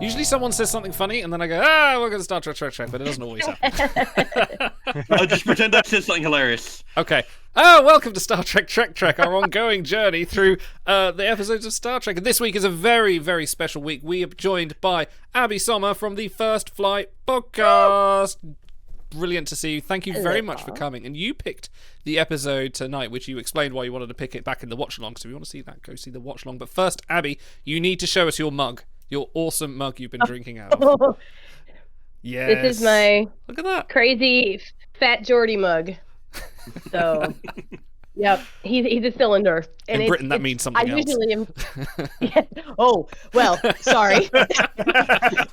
Usually someone says something funny, and then I go, we're going to start Trek, but it doesn't always happen. I'll just pretend I said something hilarious. Okay. Welcome to Star Trek, our ongoing journey through the episodes of Star Trek. And this week is a very, very special week. We are joined by Abby Sommar from the First Flight podcast. Brilliant to see you. Thank you very much for coming. And you picked the episode tonight, which you explained why you wanted to pick it back in the watch-along. So if you want to see that, go see the watch-along. But first, Abby, you need to show us your mug. Your awesome mug you've been drinking out of. Yes. This is my Look at that. crazy Fat Geordie mug. So, yep, he's a cylinder. And In Britain, that means something else. I usually am. Yeah. Oh, well, sorry.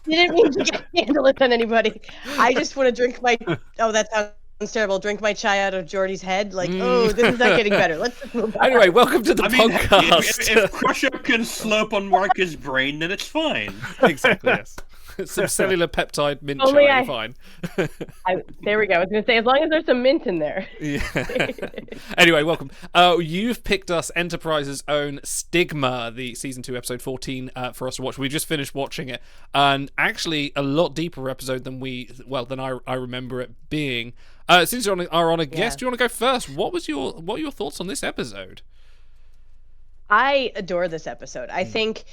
Didn't mean to get scandalous on anybody. I just want to drink my. Oh, that sounds terrible. Drink my chai out of Geordie's head. Like, oh, this is not getting better. Let's just move on. Anyway, welcome to the podcast. If Crusher can slurp on Marcus' brain, then it's fine. Exactly, yes. Some cellular peptide mint chai, fine. There we go. I was going to say, as long as there's some mint in there. Yeah. Anyway, welcome. You've picked us Enterprise's own Stigma, the season 2, episode 14, for us to watch. We just finished watching it, and actually a lot deeper episode than I remember it being. Since you're on a guest, do you want to go first? What are your thoughts on this episode? I adore this episode. I think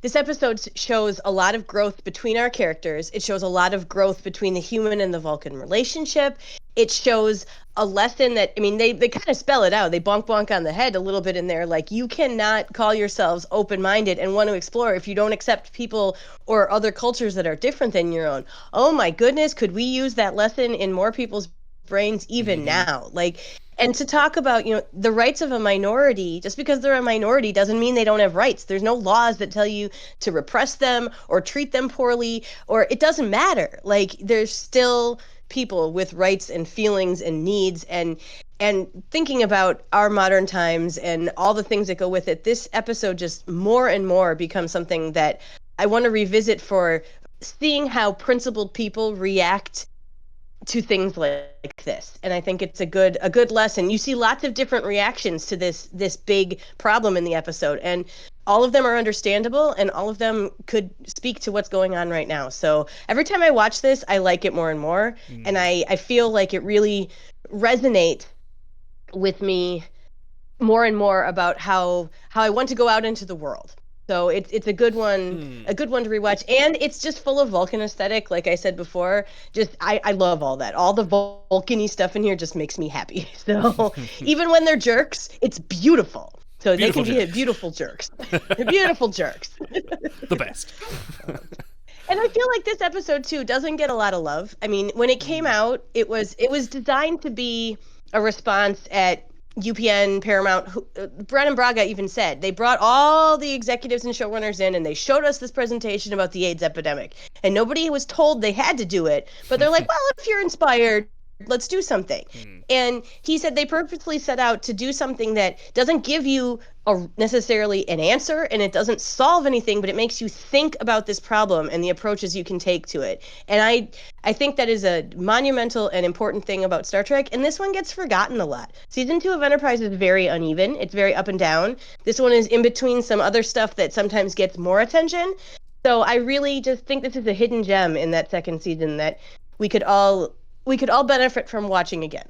this episode shows a lot of growth between our characters. It shows a lot of growth between the human and the Vulcan relationship. It shows a lesson that, I mean, they kind of spell it out. They bonk on the head a little bit in there. Like, you cannot call yourselves open-minded and want to explore if you don't accept people or other cultures that are different than your own. Oh my goodness, could we use that lesson in more people's brains even now? Like, and to talk about, the rights of a minority, just because they're a minority doesn't mean they don't have rights. There's no laws that tell you to repress them or treat them poorly, or it doesn't matter. Like, there's still people with rights and feelings and needs, and thinking about our modern times and all the things that go with it, this episode just more and more becomes something that I want to revisit for seeing how principled people react to things like this. And I think it's a good lesson. You see lots of different reactions to this big problem in the episode, and all of them are understandable, and all of them could speak to what's going on right now. So every time I watch this, I like it more and more, and I feel like it really resonates with me more and more about how I want to go out into the world. So it's a good one, to rewatch, and it's just full of Vulcan aesthetic. Like I said before, just I love all that. All the Vulcan-y stuff in here just makes me happy. So even when they're jerks, it's beautiful. So they can be beautiful jerks. Beautiful jerks. The best. And I feel like this episode too doesn't get a lot of love. I mean, when it came out, it was designed to be a response at UPN, Paramount. Brannon Braga even said they brought all the executives and showrunners in, and they showed us this presentation about the AIDS epidemic, and nobody was told they had to do it, but they're like, well, if you're inspired, let's do something. And he said they purposely set out to do something that doesn't give you necessarily an answer, and it doesn't solve anything, but it makes you think about this problem and the approaches you can take to it. And I think that is a monumental and important thing about Star Trek, and this one gets forgotten a lot. Season 2 of Enterprise is very uneven. It's very up and down. This one is in between some other stuff that sometimes gets more attention. So I really just think this is a hidden gem in that second season that we could all benefit from watching again.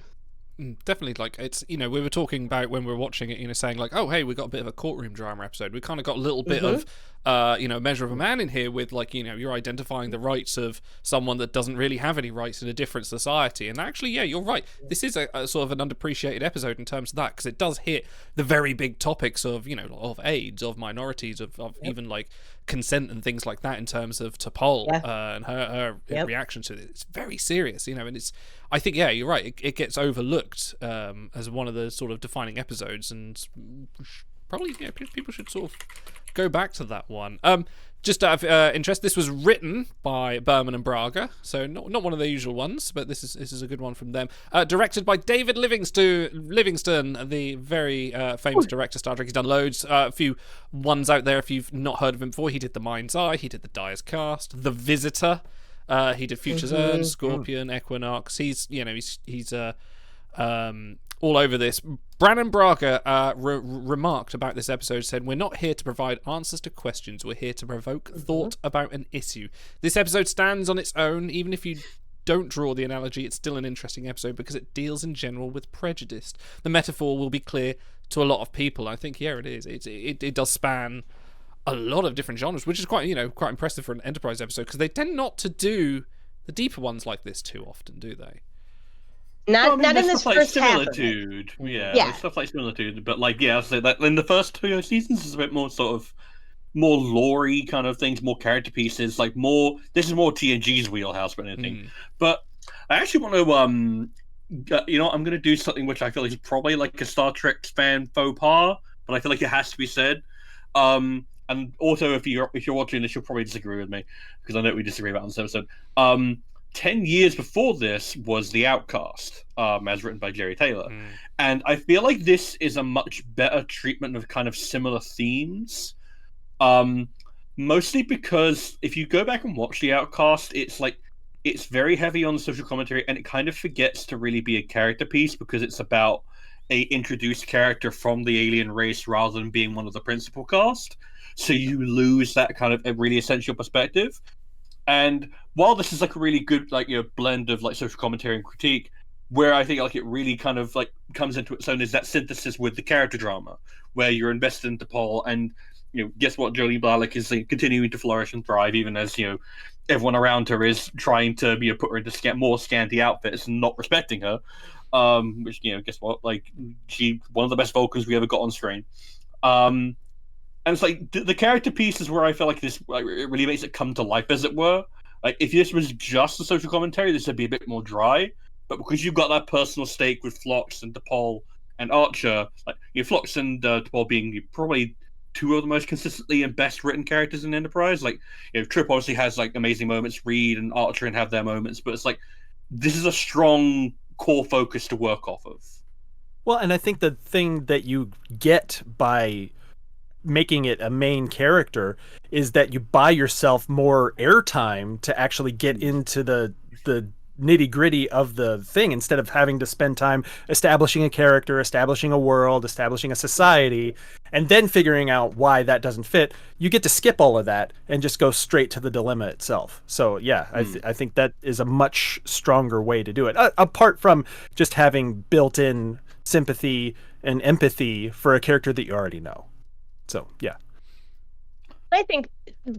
Definitely. Like, it's, we were talking about when we were watching it, saying like, oh, hey, we got a bit of a courtroom drama episode. We kind of got a little bit of Measure of a Man in here with, like, you're identifying the rights of someone that doesn't really have any rights in a different society. And actually, yeah, you're right. This is a sort of an underappreciated episode in terms of that, because it does hit the very big topics of, of AIDS, of minorities, of even like consent and things like that in terms of T'Pol and her reaction to it. It's very serious, and it's, I think, yeah, you're right. It gets overlooked as one of the sort of defining episodes, and probably people should sort of go back to that one. Just out of interest, this was written by Berman and Braga, so not one of the usual ones, but this is a good one from them. Directed by David Livingston, the very famous director of Star Trek. He's done loads. A few ones out there if you've not heard of him before. He did The Mind's Eye. He did The Dyer's Cast, The Visitor. He did Future's End, Scorpion, Equinox. He's all over this. Brannon Braga remarked about this episode, said, "We're not here to provide answers to questions. We're here to provoke thought about an issue. This episode stands on its own. Even if you don't draw the analogy, it's still an interesting episode because it deals in general with prejudice. The metaphor will be clear to a lot of people." I think, yeah, it is. It does span a lot of different genres, which is quite impressive for an Enterprise episode, because they tend not to do the deeper ones like this too often, do they? Not in this stuff first half of it. Similitude. Yeah, Yeah. like stuff like Similitude. But like, yeah, I'll say that in the first 2 seasons is a bit more sort of more lore-y kind of things, more character pieces, like more. This is more TNG's wheelhouse than anything. But I actually want to I'm going to do something which I feel is probably like a Star Trek fan faux pas, but I feel like it has to be said. And also, if you're watching this, you'll probably disagree with me because I know we disagree about this episode. 10 years before this was The Outcast, as written by Jerry Taylor. And I feel like this is a much better treatment of kind of similar themes. Mostly because if you go back and watch The Outcast, it's very heavy on the social commentary, and it kind of forgets to really be a character piece because it's about a introduced character from the alien race rather than being one of the principal cast. So you lose that kind of a really essential perspective. And while this is like a really good blend of like social commentary and critique, where I think like it really kind of like comes into its own is that synthesis with the character drama, where you're invested into Paul, and guess what, Jolene Blalock is continuing to flourish and thrive, even as everyone around her is trying to put her into more scanty outfits and not respecting her. Which guess what, like she one of the best Vulcans we ever got on screen. And it's like the character pieces where I feel like this it really makes it come to life, as it were. Like if this was just a social commentary, this would be a bit more dry. But because you've got that personal stake with Phlox and T'Pol and Archer, like Phlox and T'Pol being probably two of the most consistently and best written characters in Enterprise. Like Trip obviously has like amazing moments, Reed and Archer and have their moments, but it's like this is a strong core focus to work off of. Well, and I think the thing that you get by making it a main character is that you buy yourself more airtime to actually get into the nitty-gritty of the thing, instead of having to spend time establishing a character, establishing a world, establishing a society, and then figuring out why that doesn't fit. You get to skip all of that and just go straight to the dilemma itself. So yeah, I think that is a much stronger way to do it, apart from just having built-in sympathy and empathy for a character that you already know. So, yeah. I think,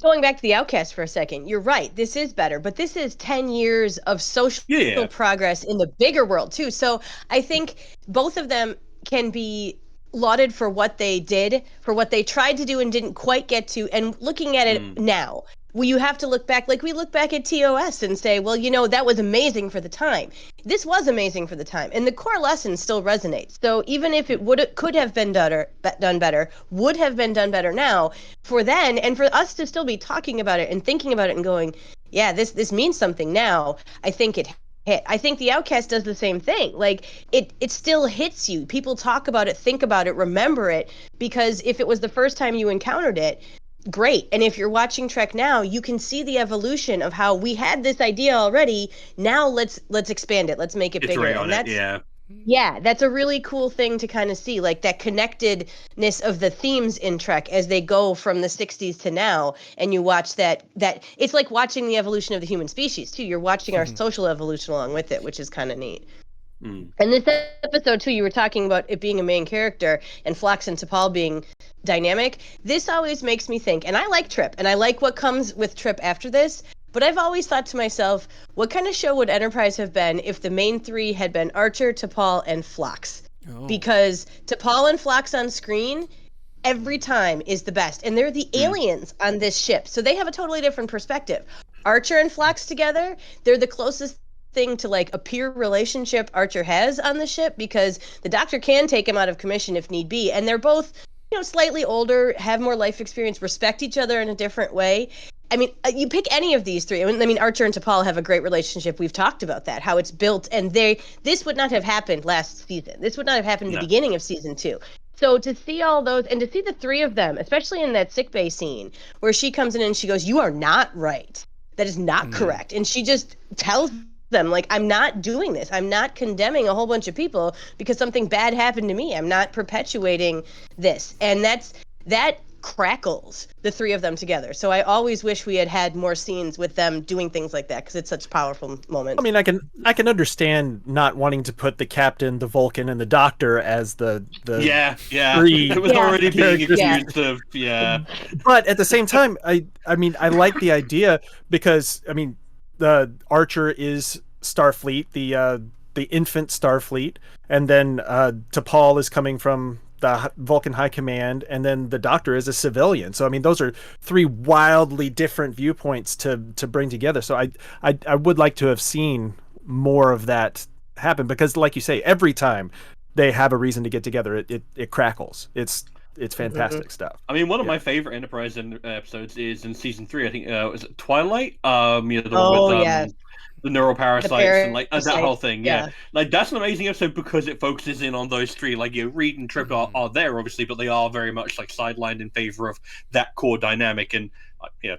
going back to The Outcast for a second, you're right. This is better, but this is 10 years of social progress in the bigger world, too. So I think both of them can be lauded for what they did, for what they tried to do and didn't quite get to, and looking at it now. Well, you have to look back, like we look back at TOS and say, well, that was amazing for the time. This was amazing for the time, and the core lesson still resonates. So even if it could have been done better, would have been done better now, for then, and for us to still be talking about it and thinking about it and going, yeah, this means something now, I think it hit. I think The Outcast does the same thing. Like it still hits you. People talk about it, think about it, remember it, because if it was the first time you encountered it, great. And if you're watching Trek now, you can see the evolution of how we had this idea already. Now let's expand it. Let's make it bigger. And that's that's a really cool thing to kind of see, like that connectedness of the themes in Trek as they go from the 60s to now. And you watch that it's like watching the evolution of the human species too. You're watching our social evolution along with it, which is kind of neat. And this episode too, you were talking about it being a main character and Phlox and T'Pol being dynamic. This always makes me think, and I like Trip, and I like what comes with Trip after this, but I've always thought to myself, what kind of show would Enterprise have been if the main three had been Archer, T'Pol, and Phlox? Because T'Pol and Phlox on screen every time is the best, and they're the aliens on this ship, so they have a totally different perspective. Archer and Phlox together, they're the closest thing to like a peer relationship Archer has on the ship, because the Doctor can take him out of commission if need be, and they're both slightly older, have more life experience, respect each other in a different way. I mean, you pick any of these three. I mean, Archer and T'Pol have a great relationship. We've talked about that, how it's built, and this would not have happened last season. This would not have happened at the beginning of season 2. So to see all those, and to see the three of them, especially in that sickbay scene where she comes in and she goes, "You are not right. That is not correct," and she just tells them, like, I'm not doing this. I'm not condemning a whole bunch of people because something bad happened to me. I'm not perpetuating this. And that crackles the three of them together. So I always wish we had more scenes with them doing things like that, because it's such powerful moments. I mean, I can understand not wanting to put the captain, the Vulcan, and the doctor as the three it was already being characters. accused of But at the same time, I mean, I like the idea because, I mean, the Archer is Starfleet, the infant Starfleet, and then T'Pol is coming from the Vulcan High Command, and then the Doctor is a civilian. So I mean, those are three wildly different viewpoints to bring together. So I would like to have seen more of that happen, because, like you say, every time they have a reason to get together, it crackles. It's fantastic stuff. I mean, one of my favorite Enterprise episodes is in season 3. I think was it Twilight? The one with the neuroparasites and like that whole thing. Yeah, like that's an amazing episode because it focuses in on those three. Like, Reed and Trip are there obviously, but they are very much like sidelined in favor of that core dynamic. And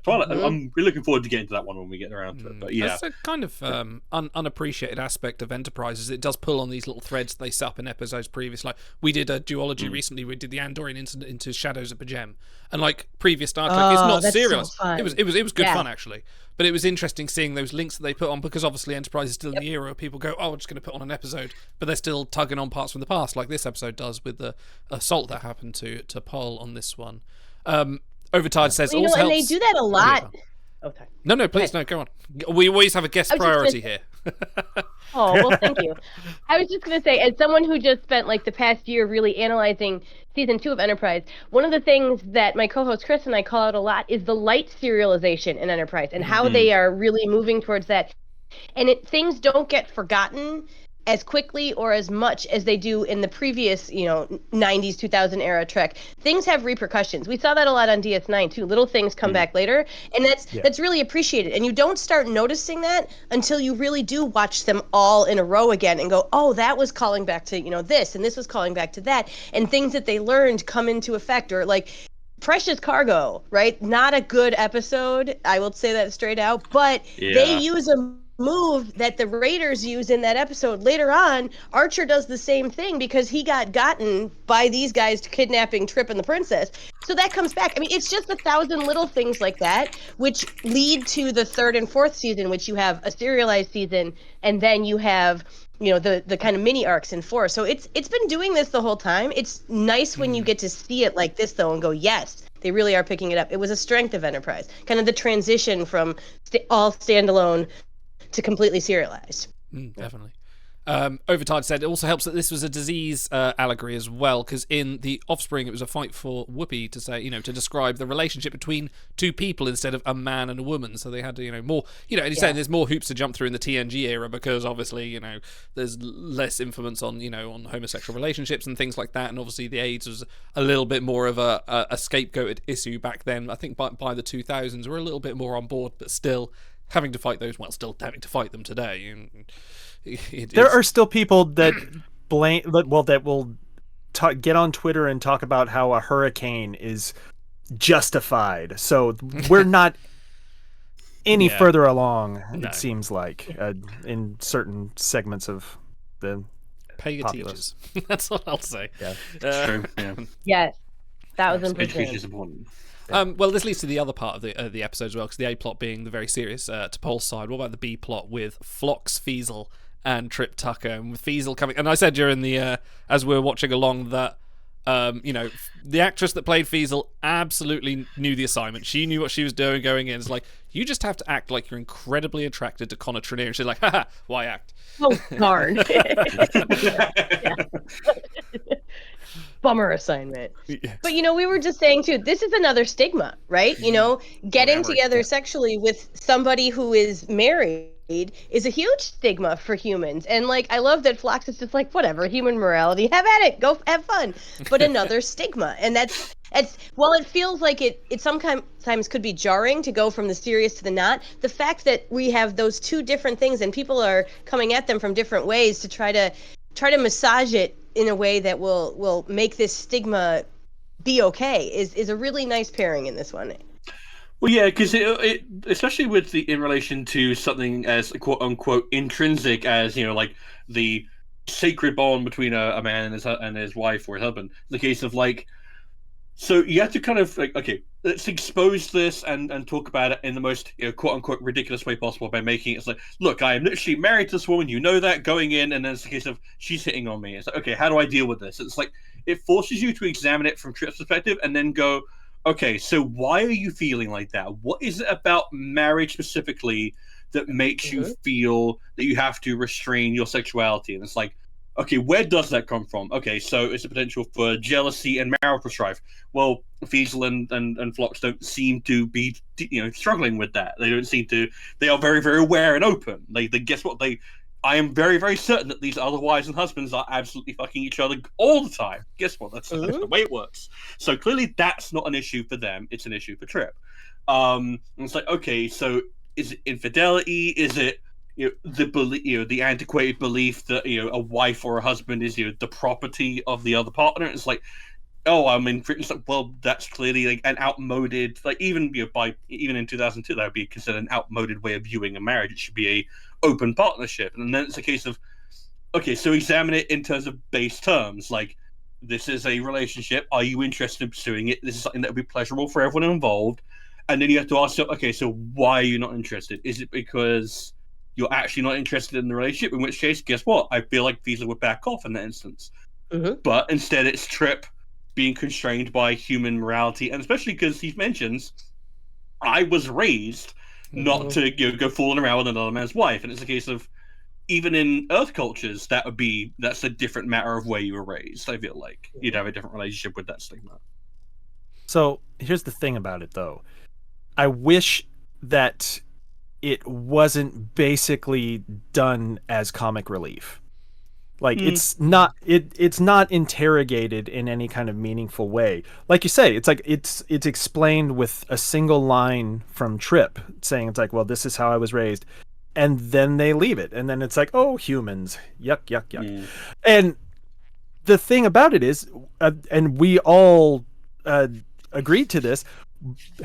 Twilight. I'm really looking forward to getting to that one when we get around to it. But that's a kind of unappreciated aspect of Enterprise, is it does pull on these little threads they set up in episodes previous. Like, we did a duology recently. We did the Andorian incident into Shadows of B'Jem, and like previous Star Trek, it's not serialized. So it was good fun actually. But it was interesting seeing those links that they put on, because obviously Enterprise is still in the era where people go, oh, we're just going to put on an episode, but they're still tugging on parts from the past, like this episode does with the assault that happened to Paul on this one. Overtide says also helps. And they do that a lot. Okay. No, please, no, go on. We always have a guest priority here. Oh, well, thank you. I was just going to say, as someone who just spent like the past year really analyzing season 2 of Enterprise, one of the things that my co-host Chris and I call out a lot is the light serialization in Enterprise and how they are really moving towards that. And things don't get forgotten as quickly or as much as they do in the previous, 90s, 2000 era Trek. Things have repercussions. We saw that a lot on DS9 too. Little things come back later, and that's really appreciated. And you don't start noticing that until you really do watch them all in a row again and go, oh, that was calling back to, this, and this was calling back to that, and things that they learned come into effect. Or like Precious Cargo, right? Not a good episode. I will say that straight out, but they use a move that the Raiders use in that episode later on. Archer does the same thing because he got gotten by these guys kidnapping Trip and the princess. So that comes back. I mean, it's just 1,000 little things like that, which lead to the 3rd and 4th season, which you have a serialized season, and then you have the kind of mini arcs in 4. So it's been doing this the whole time. It's nice when you get to see it like this, though, and go, yes, they really are picking it up. It was a strength of Enterprise, kind of the transition from all standalone to completely serialized. Definitely. Overtide said it also helps that this was a disease allegory as well, because in The Offspring it was a fight for Whoopi to say, to describe the relationship between two people instead of a man and a woman. So they had to, more, and he's saying there's more hoops to jump through in the TNG era because obviously, there's less influence on, on homosexual relationships and things like that. And obviously the AIDS was a little bit more of a scapegoated issue back then. I think by the 2000s we're a little bit more on board, but still having to fight those, still having to fight them today. There are still people that that will get on Twitter and talk about how a hurricane is justified. So we're not any further along, it seems like, in certain segments of the pay your teachers. That's what I'll say. Yeah, true. Yeah. Yes, that was education is important. Well, this leads to the other part of the episode as well, because the A plot being the very serious T'Pol's side. What about the B plot with Phlox, Feasel, and Trip Tucker, and with Feasel coming? And I said during the as we were watching along that the actress that played Feasel absolutely knew the assignment. She knew what she was doing going in. It's like, you just have to act like you're incredibly attracted to Connor Trenier, and she's like, haha, why act? Oh darn. Bummer assignment. Yes. But we were just saying too, this is another stigma, right? Getting together sexually with somebody who is married is a huge stigma for humans. And I love that Phlox is just like, whatever, human morality, have at it, go have fun. But another stigma. And that's while it feels like it sometimes could be jarring to go from the serious to the not, the fact that we have those two different things and people are coming at them from different ways to try to massage it in a way that will make this stigma be okay is a really nice pairing in this one. Well, yeah, because it especially with the in relation to something as quote unquote intrinsic as like the sacred bond between a man and his wife or his husband. The case of so you have to kind of okay, let's expose this and talk about it in the most quote unquote ridiculous way possible by making it like, look, I am literally married to this woman, you know that going in, and then it's the case of she's hitting on me. It's like, okay, how do I deal with this? It's like it forces you to examine it from Trip's perspective and then go, okay, so why are you feeling like that? What is it about marriage specifically that makes you feel that you have to restrain your sexuality? And it's like, okay, where does that come from? Okay, so it's a potential for jealousy and marital strife. Well, Fiesel and Phlox don't seem to be, struggling with that. They don't seem to. They are very, very aware and open. They guess what they. I am very, very certain that these other wives and husbands are absolutely fucking each other all the time. Guess what? That's the way it works. So clearly, that's not an issue for them. It's an issue for Trip. And it's like, okay, so is it infidelity? Is it the antiquated belief that a wife or a husband is the property of the other partner? It's like, oh, I mean, it's like, well, that's clearly like an outmoded, like even even in 2002, that would be considered an outmoded way of viewing a marriage. It should be a open partnership, and then it's a case of, okay, so examine it in terms of base terms, like this is a relationship. Are you interested in pursuing it? This is something that would be pleasurable for everyone involved. And then you have to ask yourself, okay, so why are you not interested? Is it because you're actually not interested in the relationship? In which case, guess what? I feel like Fiesel would back off in that instance. But instead, it's Trip being constrained by human morality, and especially because he mentions, I was raised not to go fooling around with another man's wife, and it's a case of, even in Earth cultures, that's a different matter of where you were raised. I feel like you'd have a different relationship with that stigma. So here's the thing about it, though. I wish that it wasn't basically done as comic relief. Like it's not interrogated in any kind of meaningful way. Like you say, it's like it's explained with a single line from Trip saying, it's like, well, this is how I was raised, and then they leave it, and then it's like, oh, humans, yuck, yuck, yuck. And the thing about it is, and we all agreed to this,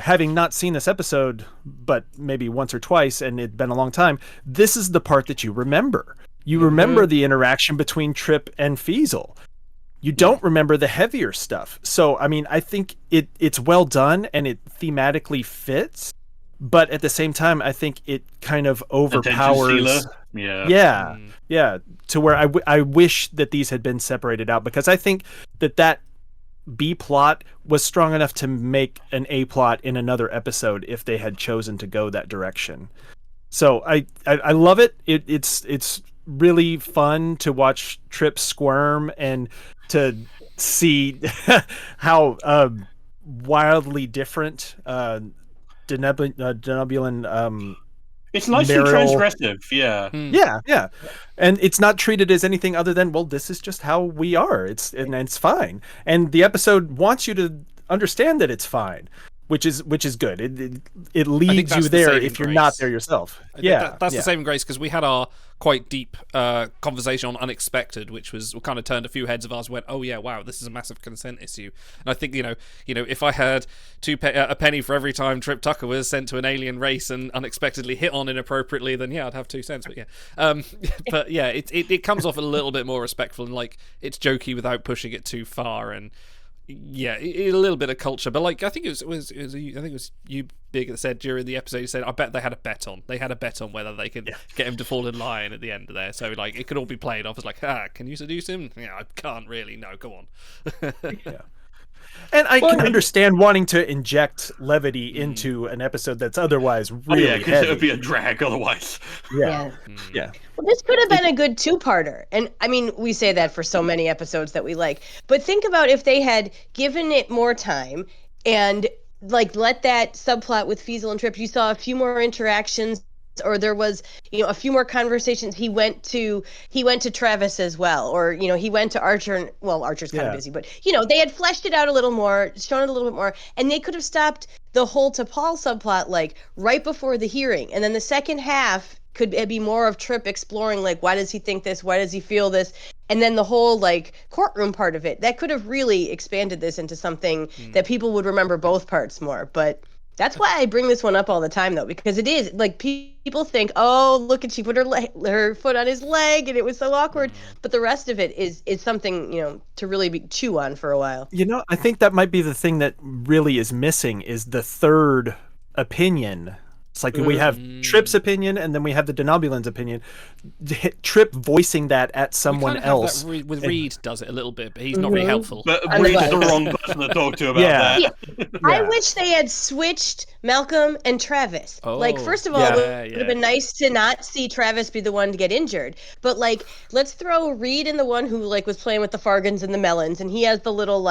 having not seen this episode but maybe once or twice, and it'd been a long time, this is the part that you remember. You remember the interaction between Trip and Fiesel. You don't remember the heavier stuff. So, I mean, I think it's well done and it thematically fits, but at the same time, I think it kind of overpowers. Yeah. To where I wish that these had been separated out, because I think that B plot was strong enough to make an A plot in another episode if they had chosen to go that direction. So I love it. It's really fun to watch Trip squirm and to see how wildly different Denobulin it's nicely transgressive, yeah, and it's not treated as anything other than, well, this is just how we are. It's fine, and the episode wants you to understand that it's fine, which is good. It leads you there if you're not there yourself. That's the saving grace, because we had our quite deep conversation on Unexpected, which was kind of turned a few heads of ours, went, oh yeah, wow, this is a massive consent issue. And I think if I had a penny for every time Trip Tucker was sent to an alien race and unexpectedly hit on inappropriately, then yeah, I'd have 2 cents. But but yeah, it comes off a little bit more respectful, and like it's jokey without pushing it too far, and yeah, a little bit of culture. But like I think it was you, Big, that said during the episode, you said, I bet they had a bet on whether they could get him to fall in line at the end of there. So like it could all be played off as like, can you seduce him? Yeah, I can't really. No, go on. And I can understand wanting to inject levity into an episode that's otherwise really heavy. Because it would be a drag otherwise. Yeah. Well, this could have been a good 2-parter. And I mean, we say that for so many episodes that we like. But think about if they had given it more time and like let that subplot with Fiesel and Trip, you saw a few more interactions, or there was a few more conversations. He went to Travis as well, or he went to Archer, and well, Archer's kind of busy, but they had fleshed it out a little more, shown it a little bit more, and they could have stopped the whole T'Pol subplot like right before the hearing, and then the second half could be more of Trip exploring, like, why does he think this, why does he feel this, and then the whole like courtroom part of it that could have really expanded this into something that people would remember both parts more. But That's why I bring this one up all the time, though, because it is like people think, oh, look, and she put her foot on his leg, and it was so awkward. But the rest of it is something to really chew on for a while. I think that might be the thing that really is missing is the third opinion. It's like we have Trip's opinion, and then we have the Denobulan's opinion. Trip voicing that at someone else. That with Reed does it a little bit, but he's not really helpful. But Reed's the wrong person to talk to about that. Yeah. I wish they had switched Malcolm and Travis. First of all, it would have been nice to not see Travis be the one to get injured. But let's throw Reed in the one who was playing with the Fargans and the melons, and he has the little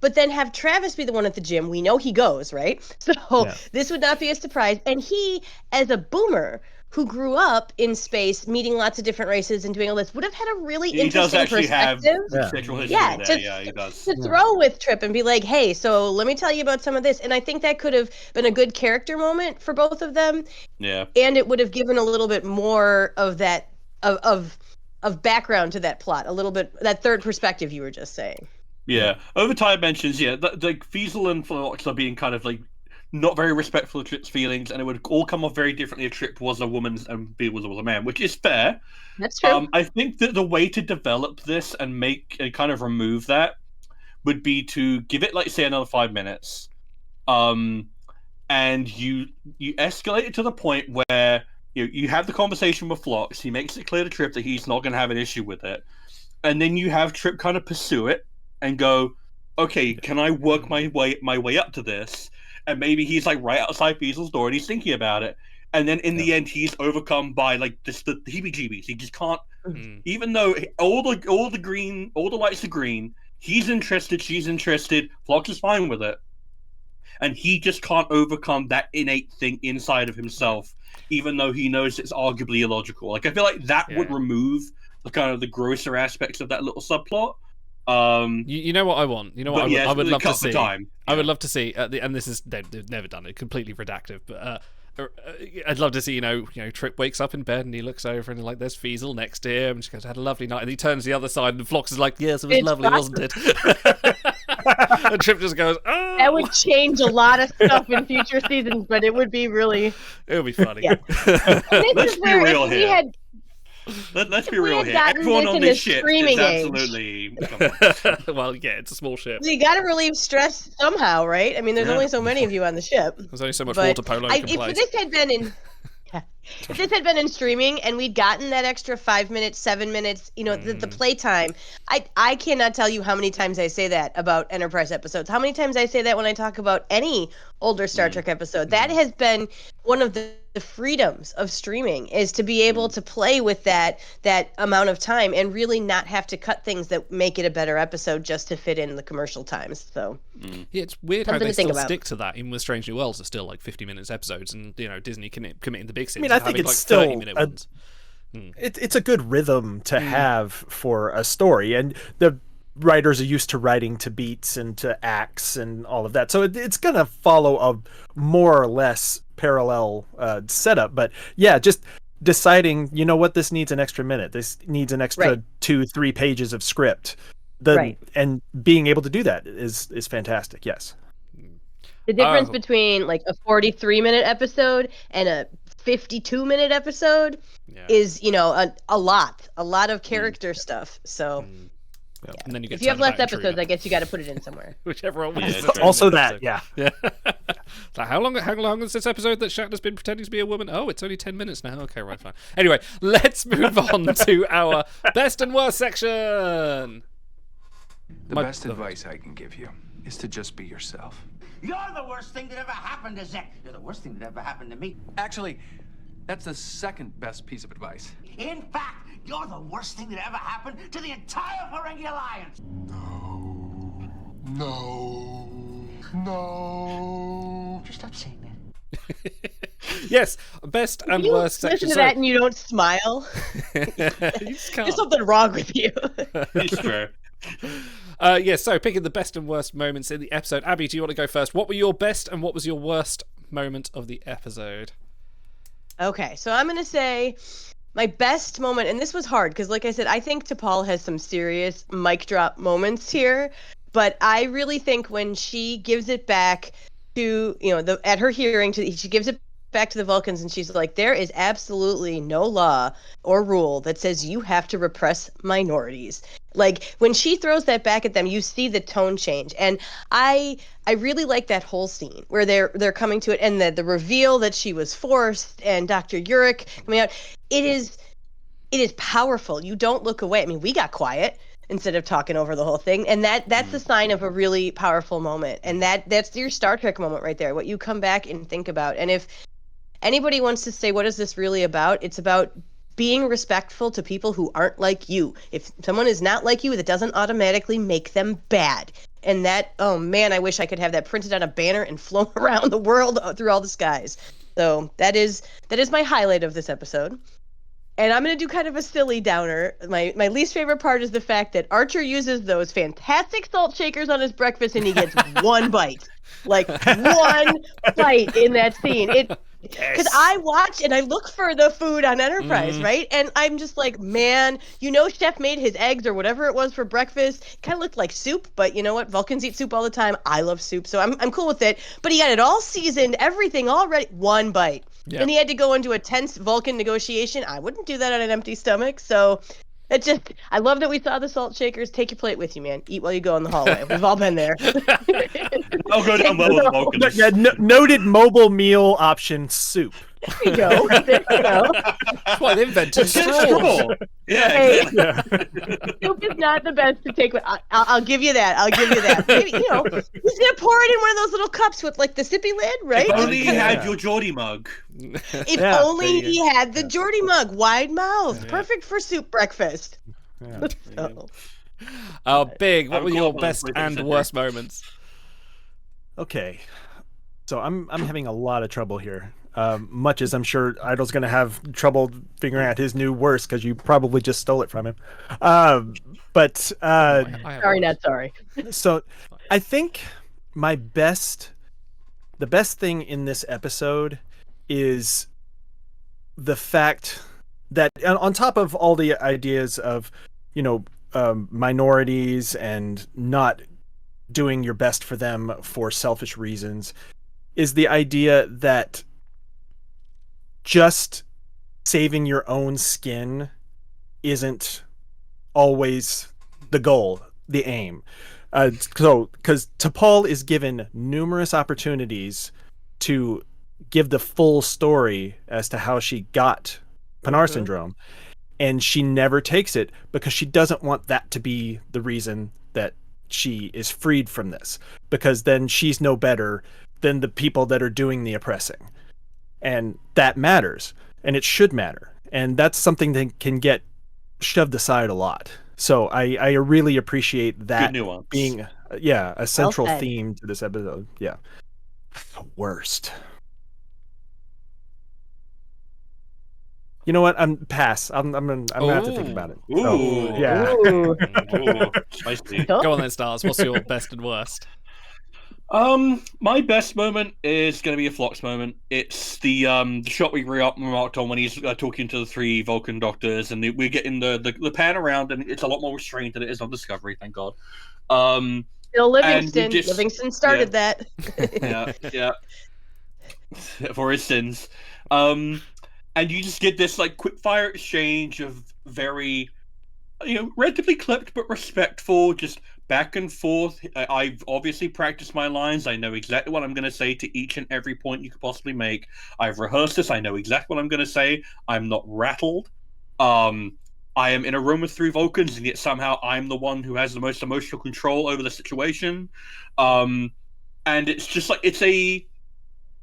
but then have Travis be the one at the gym. We know he goes, right? So this would not be a surprise. And he, as a boomer who grew up in space, meeting lots of different races and doing all this, would have had a really interesting perspective. He does. To throw with Trip and be like, hey, so let me tell you about some of this. And I think that could have been a good character moment for both of them. Yeah. And it would have given a little bit more of that, of background to that plot, a little bit, that third perspective you were just saying. Yeah. Overtime mentions, Feasel and Phlox are being kind of not very respectful of Trip's feelings, and it would all come off very differently if Trip was a woman and Beale was a man, which is fair. That's true. I think that the way to develop this and kind of remove that would be to give it, say, another 5 minutes, and you escalate it to the point where you have the conversation with Phlox. He makes it clear to Trip that he's not going to have an issue with it, and then you have Trip kind of pursue it and go, okay, can I work my way up to this? And maybe he's right outside Feasel's door and he's thinking about it. And then in the end, he's overcome by just the heebie-jeebies. He just can't, even though all the lights are green, he's interested, she's interested, Phlox is fine with it. And he just can't overcome that innate thing inside of himself, even though he knows it's arguably illogical. I feel like that would remove the kind of the grosser aspects of that little subplot. You know what I want? You know what I would love to see? I would love to see, and this is, they've never done it, completely redactive, but I'd love to see, Trip wakes up in bed and he looks over and there's Feasel next to him and she goes, I had a lovely night, and he turns the other side and Phlox is like, yes, it was lovely, wasn't it? And Trip just goes, oh! That would change a lot of stuff in future seasons, but it would be really... It would be funny. Yeah. Let's be real here. Let's be real here. Everyone on this ship is absolutely... Well, yeah, it's a small ship. You got to relieve stress somehow, right? I mean, there's only so many of you on the ship. There's only so much water polo you can play. If this had been in streaming and we'd gotten that extra 5 minutes, 7 minutes, the playtime, I cannot tell you how many times I say that about Enterprise episodes. How many times I say that when I talk about any older Star Trek episode. That has been one of the freedoms of streaming, is to be able to play with that amount of time and really not have to cut things that make it a better episode just to fit in the commercial times. So yeah, it's weird how they still stick to that. Even with Strange New Worlds, are still 50 minutes episodes, and Disney committing the big scenes. I mean, I think it's still 30-minute ones. It's a good rhythm to have for a story, and the writers are used to writing to beats and to acts and all of that, so it's gonna follow a more or less parallel setup. But yeah, just deciding, what, this needs an extra minute, this needs an extra 2-3 pages of script, and being able to do that is fantastic. Yes, the difference between a 43-minute episode and a 52-minute episode is a lot of character stuff. So yeah. And then if you have less episodes, I guess you got to put it in somewhere. Whichever one. Also that, yeah. So how long is this episode that Shatner's been pretending to be a woman? Oh, it's only 10 minutes now. Okay, right, fine. Anyway, let's move on to our best and worst section. The best advice I can give you is to just be yourself. You're the worst thing that ever happened to Zek. You're the worst thing that ever happened to me. Actually, that's the second best piece of advice. In fact, you're the worst thing that ever happened to the entire Ferengi Alliance. No. Just stop saying that. Yes, best and worst section. Listen to that and you don't smile. There's something wrong with you. It's true. So picking the best and worst moments in the episode. Abby, do you want to go first? What were your best and what was your worst moment of the episode? Okay, so I'm going to say my best moment, and this was hard because, like I said, I think T'Pol has some serious mic drop moments here, but I really think when she gives it back to, at her hearing, she gives it back to the Vulcans, and she's like, there is absolutely no law or rule that says you have to repress minorities. Like, when she throws that back at them, you see the tone change. And I really like that whole scene where they're coming to it, and the reveal that she was forced, and Dr. Urich coming out. It is powerful. You don't look away. I mean, we got quiet instead of talking over the whole thing, and that's the sign of a really powerful moment. And that's your Star Trek moment right there, what you come back and think about. And if anybody wants to say, what is this really about? It's about being respectful to people who aren't like you. If someone is not like you, that doesn't automatically make them bad. And that, oh man, I wish I could have that printed on a banner and flown around the world through all the skies. So that is my highlight of this episode. And I'm going to do kind of a silly downer. My least favorite part is the fact that Archer uses those fantastic salt shakers on his breakfast, and he gets one bite. Like, one bite in that scene. Because I watch and I look for the food on Enterprise, right? And I'm just like, man, Chef made his eggs or whatever it was for breakfast. It kind of looked like soup, but you know what? Vulcans eat soup all the time. I love soup, so I'm cool with it. But he got it all seasoned, everything already. One bite. Yep. And he had to go into a tense Vulcan negotiation. I wouldn't do that on an empty stomach. So I love that we saw the salt shakers. Take your plate with you, man. Eat while you go in the hallway. We've all been there. I'll go down well with the Vulcans. Yeah, noted mobile meal option soup. There you go. That's why they invented straw. Yeah. Soup is not the best to take. I'll give you that. Maybe, he's gonna pour it in one of those little cups with like the sippy lid, right? If only he had your Geordie mug. If only he had the Geordie mug, wide mouth, perfect for soup breakfast. Yeah. Big. What were your best and worst moments? Okay, so I'm having a lot of trouble here. Much as I'm sure Idol's going to have trouble figuring out his new worst because you probably just stole it from him. Sorry, not sorry. So I think the best thing in this episode is the fact that on top of all the ideas of, minorities and not doing your best for them for selfish reasons, is the idea that just saving your own skin isn't always the goal, the aim. Because T'Pol is given numerous opportunities to give the full story as to how she got Panar syndrome, and she never takes it because she doesn't want that to be the reason that she is freed from this, because then she's no better than the people that are doing the oppressing. And that matters, and it should matter. And that's something that can get shoved aside a lot. So I really appreciate that being a central theme to this episode. Yeah. The worst. You know what? I'm pass. I'm gonna have to think about it. Ooh. Yeah. Ooh. Spicy. Go on then, Stars. What's your best and worst? My best moment is going to be a Phlox moment. It's the shot we remarked on when he's talking to the three Vulcan doctors, and we're getting the pan around, and it's a lot more restrained than it is on Discovery, thank God. Bill Livingston. Livingston started that. yeah. For his sins. And you just get this like quick fire exchange of very, relatively clipped but respectful, just back and forth. I've obviously practiced my lines. I know exactly what I'm going to say to each and every point you could possibly make. I've rehearsed this. I know exactly what I'm going to say. I'm not rattled. I am in a room with three Vulcans, and yet somehow I'm the one who has the most emotional control over the situation. And it's just like it's a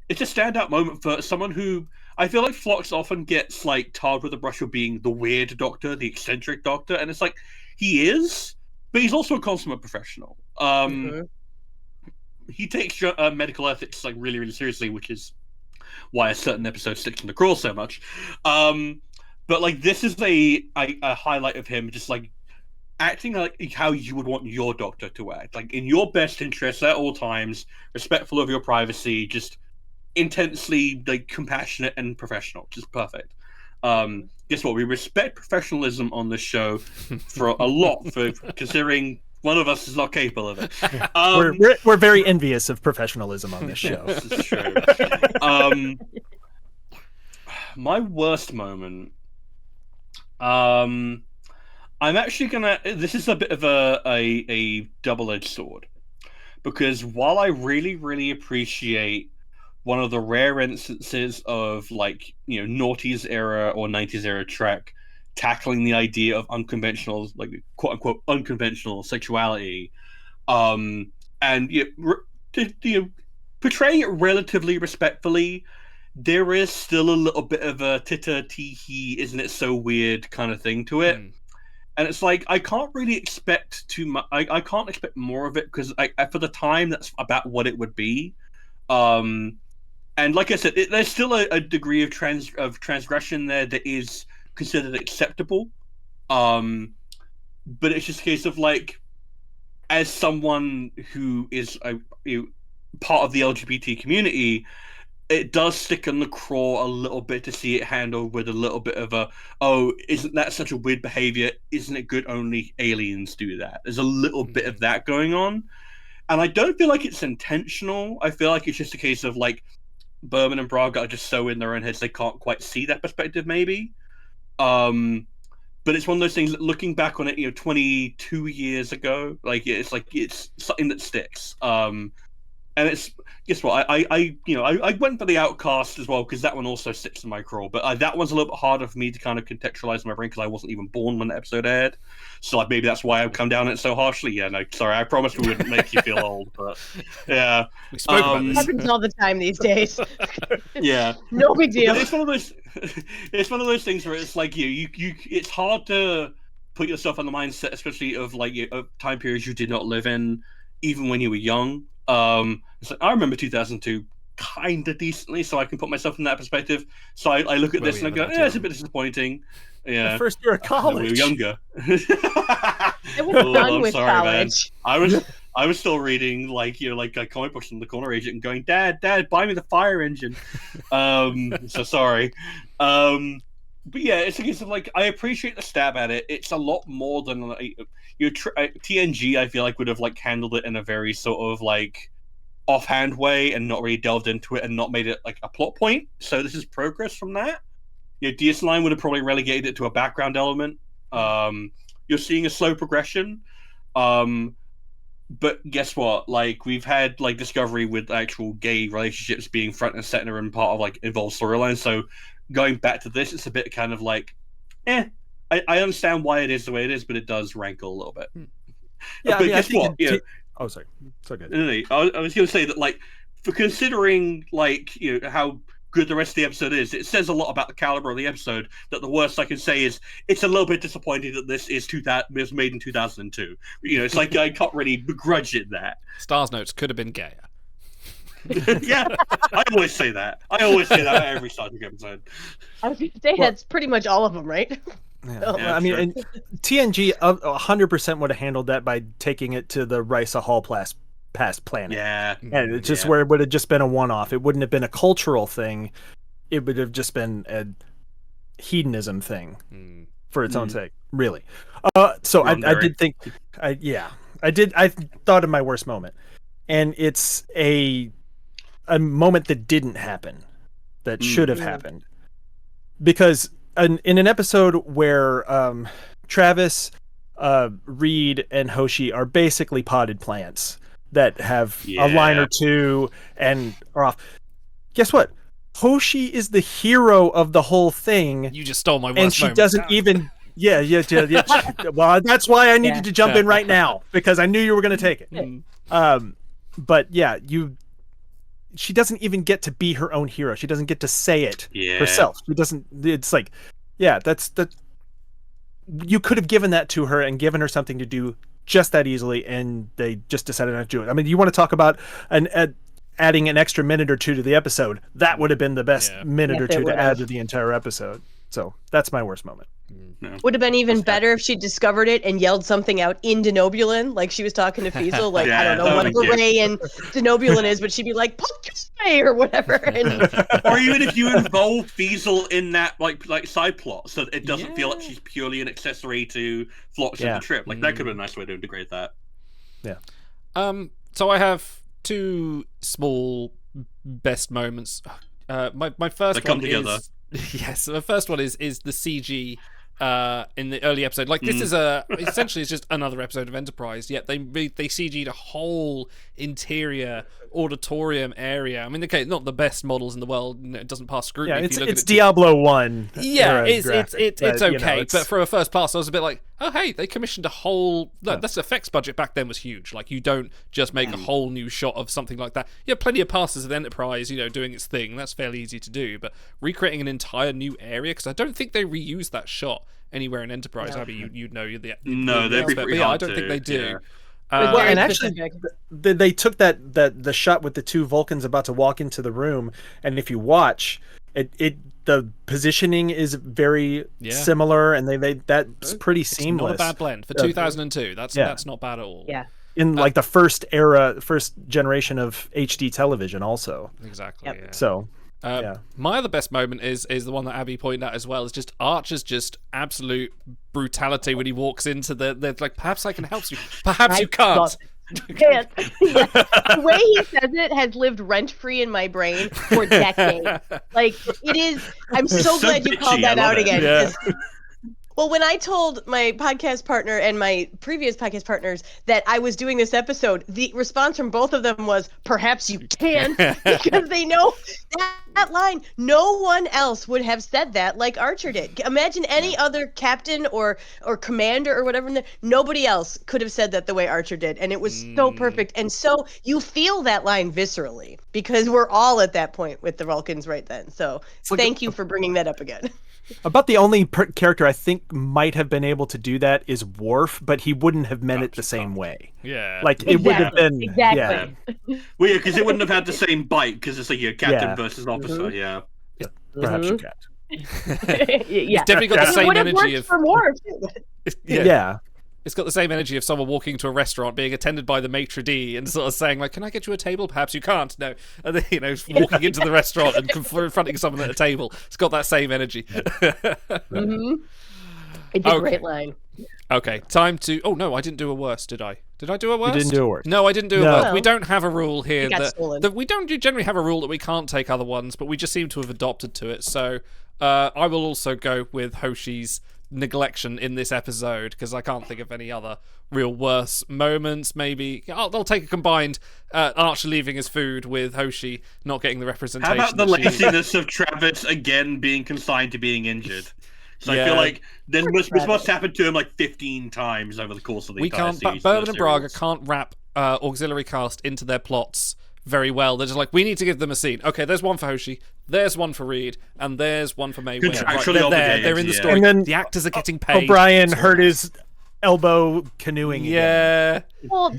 standout moment for someone who I feel like Phlox often gets like tarred with a brush of being the weird doctor, the eccentric doctor, and it's like he is. But he's also a consummate professional. He takes medical ethics like really, really seriously, which is why a certain episode sticks in the crawl so much. But like this is a highlight of him just like acting like how you would want your doctor to act, like in your best interest at all times, respectful of your privacy, just intensely like compassionate and professional, just perfect. Guess what? We respect professionalism on this show for a lot, for considering One of us is not capable of it. We're very envious of professionalism on this show. This is true. My worst moment. I'm actually gonna. This is a bit of a double-edged sword, because while I really appreciate one of the rare instances of, like, noughties era or 90s era Trek tackling the idea of unconventional, like, quote unquote unconventional sexuality, and portraying it relatively respectfully, there is still a little bit of a titter tee-hee, isn't it so weird kind of thing to it. And it's like, I can't really expect too much. I can't expect more of it, because for the time, that's about what it would be. And like I said, there's still a degree of transgression there that is considered acceptable. But it's just a case of, like, as someone who is part of the LGBT community, it does stick in the craw a little bit to see it handled with a little bit of a, oh, isn't that such a weird behavior? Isn't it good only aliens do that? There's a little bit of that going on. And I don't feel like it's intentional. I feel like it's just a case of, like, Berman and Braga are just so in their own heads they can't quite see that perspective, maybe. But it's one of those things that, looking back on it, 22 years ago, it's something that sticks. And it's, guess what? I went for the Outcast as well, because that one also sticks in my craw. But that one's a little bit harder for me to kind of contextualize in my brain, because I wasn't even born when the episode aired. So, like, maybe that's why I've come down on it so harshly. Yeah, no, sorry, I promised we wouldn't make you feel old, but yeah, we spoke about this. Happens all the time these days. Yeah, no big deal. But it's one of those. It's one of those things where it's like you. It's hard to put yourself on the mindset, especially of, like, of time periods you did not live in, even when you were young. It's like, I remember 2002 kind of decently, so I can put myself in that perspective. So I look at this and I go, it's a bit disappointing. Yeah, the first year of college. We were younger. I was done with sorry, college. Man. I was still reading, like, comic books from the corner agent and going, Dad, buy me the fire engine. So sorry. But yeah, it's a case of, like, I appreciate the stab at it. It's a lot more than, like, TNG. I feel like would have, like, handled it in a very sort of, like, offhand way and not really delved into it and not made it, like, a plot point. So this is progress from that. DS9 would have probably relegated it to a background element. You're seeing a slow progression. But guess what? Like, we've had, like, Discovery with actual gay relationships being front and center and part of, like, involved storylines. So going back to this, it's a bit kind of like, I understand why it is the way it is, but it does rankle a little bit. Yeah, but guess what? Oh, sorry. So good. No, I was going to say that, like, for considering, like, how good the rest of the episode is, it says a lot about the caliber of the episode that the worst I can say is it's a little bit disappointing that this was made in 2002. It's like I can't really begrudge it that. Stars Notes could have been gayer. Yeah, I always say that. At every Star Trek episode. I was going to say that's pretty much all of them, right? Yeah. Oh. I mean, and TNG 100% would have handled that by taking it to the Risa Hall past planet. Yeah. And it's just where it would have just been a one-off. It wouldn't have been a cultural thing. It would have just been a hedonism thing for its own sake, really. So I did think, I thought of my worst moment. And it's a moment that didn't happen, that should have happened. Because in an episode where Travis, Reed, and Hoshi are basically potted plants that have a line or two and are off. Guess what? Hoshi is the hero of the whole thing. You just stole my worst and she moment. doesn't even. Yeah. Well, that's why I needed to jump in right now, because I knew you were going to take it. But yeah, she doesn't even get to be her own hero. She doesn't get to say it herself. She doesn't. It's like, that's you could have given that to her and given her something to do just that easily, and they just decided not to do it. I mean, you want to talk about adding an extra minute or two to the episode? That would have been the best minute or two to add to the entire episode. So that's my worst moment. Would have been even better if she discovered it and yelled something out in Denobulan, like she was talking to Fiesel, like, I don't know what Hooray and Denobulan is, but she'd be like, Pumpkin or whatever. And... or even if you involve Fiesel in that like side plot, so that it doesn't feel like she's purely an accessory to Phlox and the trip. Like, that could be a nice way to integrate that. So I have two small best moments. My first They come one together. is yes. The first one is the CG in the early episode. Like this is essentially it's just another episode of Enterprise. Yet they CG'd a whole interior auditorium area. I mean, okay, not the best models in the world. It doesn't pass scrutiny. Yeah, if you look it's at it Diablo 1. Yeah, era it's graphic, okay. it's- But for a first pass, I was a bit like, oh hey, they commissioned a whole. No, this effects budget back then was huge. Like you don't just make a whole new shot of something like that. You have plenty of passes of Enterprise, doing its thing. That's fairly easy to do. But recreating an entire new area, because I don't think they reuse that shot anywhere in Enterprise. Abby, you'd know you're the No, the they'd be expert. pretty But yeah, I hard don't think to, they do. yeah. Well, and Very actually, specific. they took the shot with the two Vulcans about to walk into the room, and if you watch the positioning is very similar, and that's pretty seamless. Not a bad blend for 2002. That's not bad at all. Yeah. In like the first generation of HD television, also. Exactly. Yep. Yeah. So. My other best moment is the one that Abby pointed out as well. Is just Archer's just absolute brutality when he walks into the like. Perhaps I can help you. Perhaps you can't. Can't. Yeah. The way he says it has lived rent free in my brain for decades. Like it is. I'm so glad you called bitchy, that I love out it. again. Yeah. 'Cause- Well, when I told my podcast partner and my previous podcast partners that I was doing this episode, the response from both of them was, perhaps you can, because they know that line. No one else would have said that like Archer did. Imagine any other captain or commander or whatever. Nobody else could have said that the way Archer did. And it was so perfect. And so you feel that line viscerally because we're all at that point with the Vulcans right then. So like thank you for bringing that up again. About the only character I think might have been able to do that is Worf, but he wouldn't have meant it the same way. Yeah. Like it would have been Exactly. Well, yeah, because it wouldn't have had the same bite because it's like your captain Yeah. versus officer. Yeah. Perhaps you can't. Yeah. definitely got the It same would have energy worked of for more too. Yeah. It's got the same energy of someone walking into a restaurant, being attended by the maitre d', and sort of saying, like, "Can I get you a table?" Perhaps you can't. No, and then, walking into the restaurant and confronting someone at a table. It's got that same energy. It's a great line. Okay, time to. Oh no, I didn't do a worst, did I? Did I do a worst? You didn't do a worst. No, I didn't do a No. worst. We don't have a rule here It got stolen. that we don't generally have a rule that we can't take other ones, but we just seem to have adopted to it. So I will also go with Hoshi's neglection in this episode because I can't think of any other real worse moments. Maybe I'll take a combined Archer leaving his food with Hoshi not getting the How representation. about the that she- laziness of Travis again being consigned to being injured? So I Yeah. feel like this must happen to him like 15 times over the course of the We entire can't. season. Berman and Braga series. can't wrap auxiliary cast into their plots very well. They're just like, we need to give them a scene. Okay, there's one for Hoshi, there's one for Reed, and there's one for May. Right, Contractually they're there. obligated, They're in the yeah. story. And then the actors are getting paid. O'Brien hurt his elbow canoeing. again. Yeah. Well,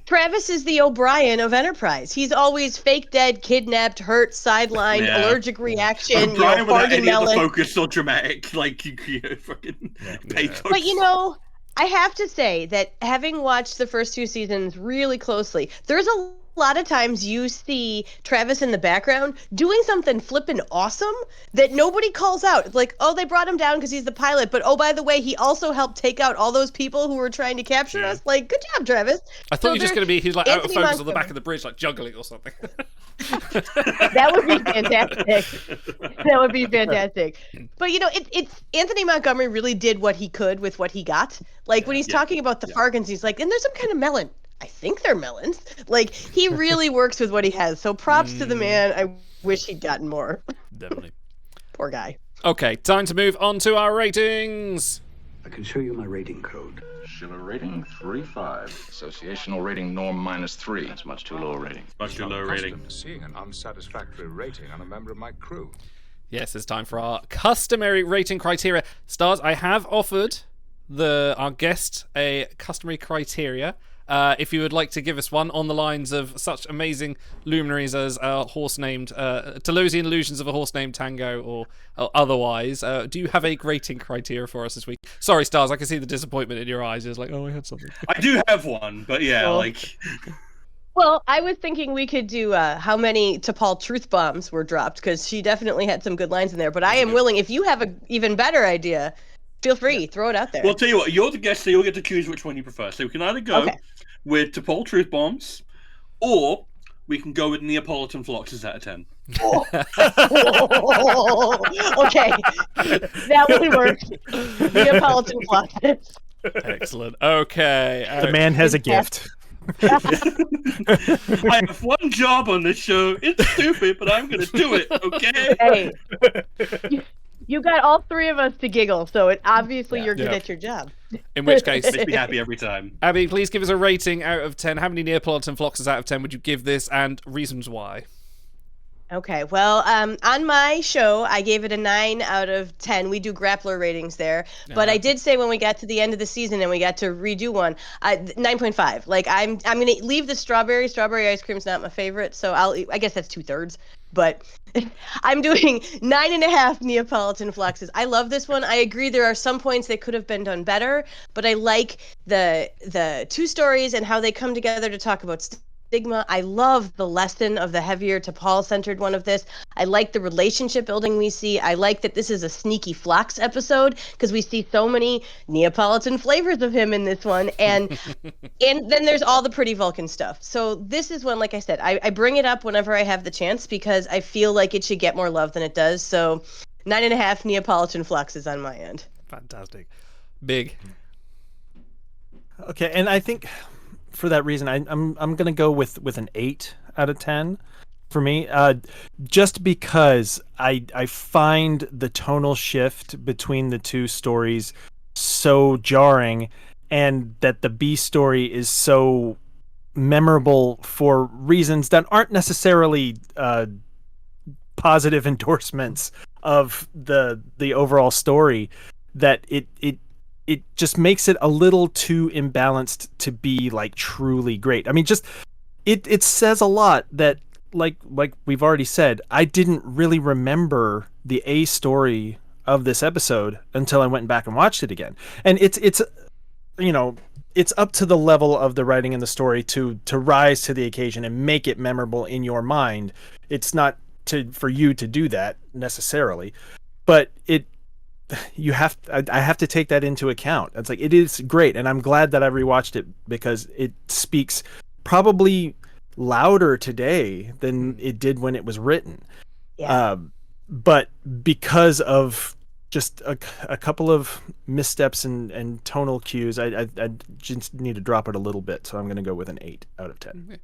Travis is the O'Brien of Enterprise. He's always fake dead, kidnapped, hurt, sidelined, Yeah. allergic reaction, Brian without farting any of the melon. focus or dramatic, like fucking pathos. But I have to say that having watched the first two seasons really closely, there's a lot of times you see Travis in the background doing something flippin' awesome that nobody calls out. It's like, oh, they brought him down because he's the pilot, but oh, by the way, he also helped take out all those people who were trying to capture us. Like, good job, Travis. I thought he was just going to be, he's like out of Anthony focus on the Montgomery. back of the bridge, like juggling or something. That would be fantastic. That would be fantastic. But it's Anthony Montgomery really did what he could with what he got. Like when he's talking about the Fargans, he's like, and there's some kind of melon. I think they're melons. Like he really works with what he has. So props to the man. I wish he'd gotten more. Definitely. Poor guy. Okay, time to move on to our ratings. I can show you my rating code. Schiller rating 3.5. Associational rating norm -3. That's much too low a rating. Much too low rating. Accustomed to seeing an unsatisfactory rating on a member of my crew. Yes, it's time for our customary rating criteria. Stars, I have offered our guest a customary criteria. If you would like to give us one on the lines of such amazing luminaries as a horse named Telosian illusions of a horse named Tango or otherwise, do you have a rating criteria for us this week? Sorry, Stars, I can see the disappointment in your eyes. It's like, oh, I had something. I do have one, but yeah, Well, like Well, I was thinking we could do how many T'Pol truth bombs were dropped because she definitely had some good lines in there. But I am willing, if you have an even better idea, Feel free, throw it out there. Well, I'll tell you what, you're the guest, so you'll get to choose which one you prefer. So we can either go with T'Pol truth bombs, or we can go with Neapolitan Phloxes out of 10. Okay, that one works. Neapolitan Phloxes. Excellent. Okay. The man has a gift. I have one job on this show. It's stupid, but I'm going to do it, okay? Hey, you got all three of us to giggle, so obviously you're good at your job. In which case, Makes me happy every time. Abby, please give us a rating out of 10. How many Neapolitan Phloxes out of 10 would you give this, and reasons why? Okay, well, on my show, I gave it a 9 out of 10. We do grappler ratings there. But I did say when we got to the end of the season and we got to redo one, 9.5. Like, I'm going to leave the strawberry. Strawberry ice cream's not my favorite, so I guess that's 2/3. But I'm doing 9.5 Neapolitan Phloxes. I love this one. I agree there are some points that could have been done better, but I like the two stories and how they come together to talk about Stigma. I love the lesson of the heavier T'Pol-centered one of this. I like the relationship building we see. I like that this is a sneaky Phlox episode because we see so many Neapolitan flavors of him in this one. And and then there's all the pretty Vulcan stuff. So this is one, like I said, I bring it up whenever I have the chance because I feel like it should get more love than it does. So 9.5 Neapolitan Phloxes on my end. Fantastic. Big. Okay, and I think for that reason, I'm gonna go with an 8 out of 10 for me, just because I find the tonal shift between the two stories so jarring, and that the B story is so memorable for reasons that aren't necessarily positive endorsements of the overall story, that it just makes it a little too imbalanced to be like truly great. I mean, just it says a lot that like we've already said, I didn't really remember the A story of this episode until I went back and watched it again. And it's you know, it's up to the level of the writing and the story to rise to the occasion and make it memorable in your mind. It's not for you to do that necessarily, but I have to take that into account. It's like, it is great, and I'm glad that I rewatched it because it speaks probably louder today than it did when it was written. Yeah. But because of just a couple of missteps and tonal cues, I just need to drop it a little bit. So I'm going to go with an 8 out of 10.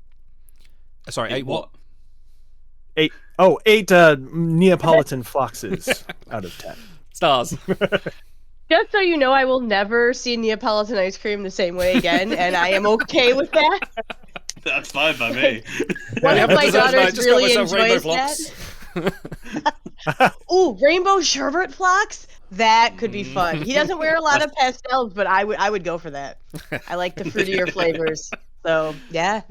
Sorry, 8 what? 8 Neapolitan Phloxes out of 10. Stars. Just so you know, I will never see Neapolitan ice cream the same way again, and I am okay with that. That's fine by me. One of my daughters really enjoys that. Ooh, rainbow sherbet Phlox? That could be fun. He doesn't wear a lot of pastels, but I would go for that. I like the fruitier flavors. So, yeah.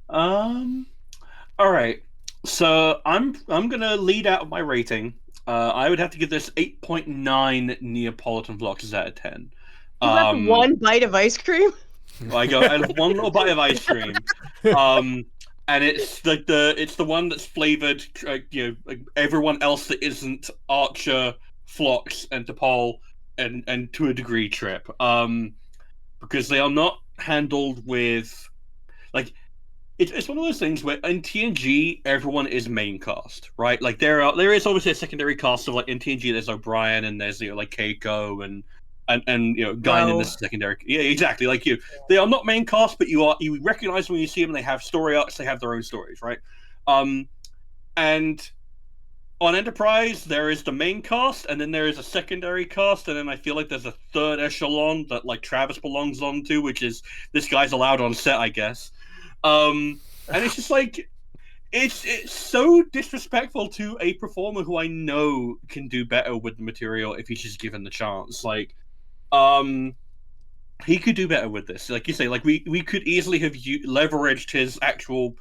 All right. So I'm gonna lead out my rating. I would have to give this 8.9 Neapolitan Phloxes out of 10. You left one bite of ice cream? I have one little bite of ice cream, and it's like it's the one that's flavored, like everyone else that isn't Archer, Phlox, and T'Pol, and to a degree Trip, because they are not handled with like. It's one of those things where in TNG everyone is main cast, right? Like there is obviously a secondary cast of like in TNG there's O'Brien and there's like Keiko and Guinan in the secondary. Yeah, exactly. Like they are not main cast, but you recognize when you see them. They have story arcs. They have their own stories, right? And on Enterprise there is the main cast, and then there is a secondary cast, and then I feel like there's a third echelon that like Travis belongs on to, which is this guy's allowed on set, I guess. And it's just like it's so disrespectful to a performer who I know can do better with the material if he's just given the chance. Like, he could do better with this. Like you say, like we could easily have leveraged his actual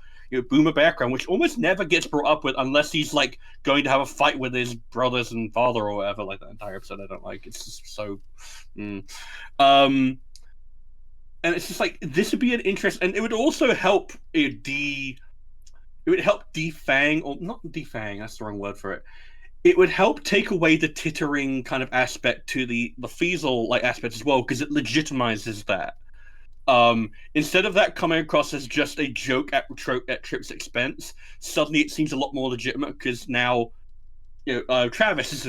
boomer background, which almost never gets brought up with unless he's like going to have a fight with his brothers and father or whatever. Like that entire episode, I don't like. It's just so. And it's just like this would be an interest, and it would also help it would help defang, or not defang. That's the wrong word for it. it would help take away the tittering kind of aspect to the Feasel like aspect as well, because it legitimizes that. Instead of that coming across as just a joke at Trip's expense, suddenly it seems a lot more legitimate because now, Travis is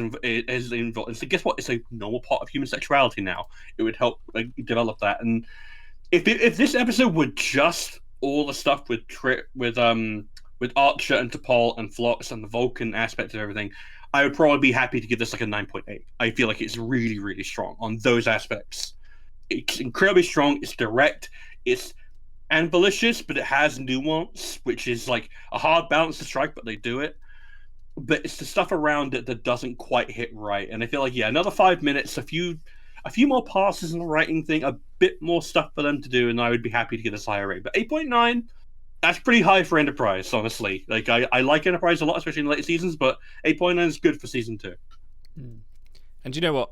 involved. And so guess what? It's a normal part of human sexuality now. It would help develop that. And if this episode were just all the stuff with Trip, with Archer and T'Pol and Phlox and the Vulcan aspect of everything, I would probably be happy to give this like a 9.8. I feel like it's really, really strong on those aspects. It's incredibly strong. It's direct. It's ambitious, but it has nuance, which is like a hard balance to strike, but they do it. But it's the stuff around it that doesn't quite hit right. And I feel like, another 5 minutes, a few more passes in the writing thing, a bit more stuff for them to do, and I would be happy to get this higher rate. But 8.9, that's pretty high for Enterprise, honestly. Like, I like Enterprise a lot, especially in later seasons, but 8.9 is good for season 2. And you know what?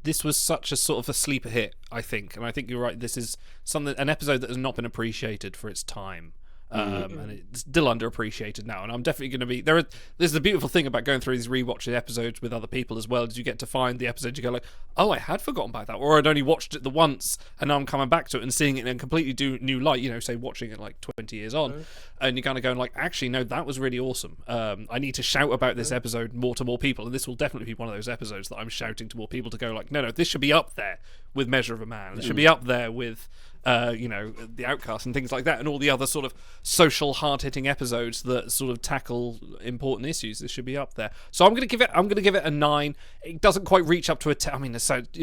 This was such a sort of a sleeper hit, I think. And I think you're right. This is an episode that has not been appreciated for its time. And it's still underappreciated now, and I'm definitely going to be there. This is the beautiful thing about going through these rewatched episodes with other people as well, is you get to find the episode, you go like, oh, I had forgotten about that, or I'd only watched it the once and now I'm coming back to it and seeing it in a completely new light, say watching it like 20 years on, and you're kind of going like, actually no, that was really awesome. I need to shout about this episode more to more people, and this will definitely be one of those episodes that I'm shouting to more people to go like, no, this should be up there with Measure of a Man. It should be up there with The Outcast and things like that, and all the other sort of social hard-hitting episodes that sort of tackle important issues. This should be up there. So I'm going to give it a 9. It doesn't quite reach up to a 10. I mean,